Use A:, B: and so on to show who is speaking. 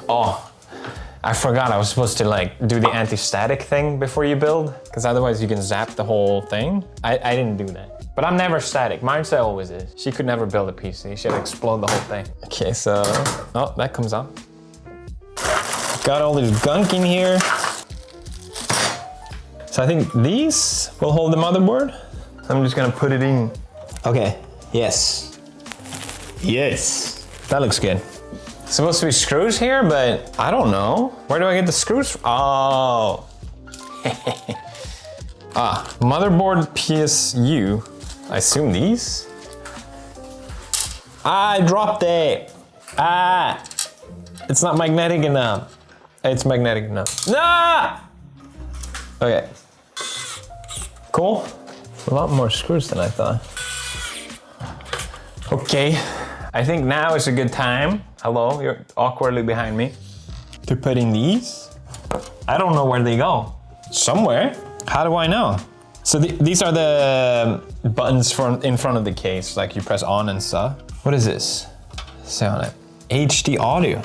A: Oh, I forgot I was supposed to like do the anti-static thing before you build, because otherwise you can zap the whole thing. I didn't do that. But I'm never static. Marcia always is. She could never build a PC. She'd explode the whole thing. Okay, so, oh, that comes up. Got all this gunk in here. So I think these will hold the motherboard. I'm just gonna put it in. Okay, yes. Yes. That looks good. Supposed to be screws here, but I don't know. Where do I get the screws from? Oh. Motherboard PSU. I assume these? I dropped it. It's not magnetic enough. It's magnetic enough. Nah! Okay. Cool. A lot more screws than I thought. Okay. I think now is a good time. Hello, you're awkwardly behind me. To put in these. I don't know where they go. Somewhere. How do I know? So these are the buttons in front of the case, like you press on and stuff. What is this? Say on it. HD audio.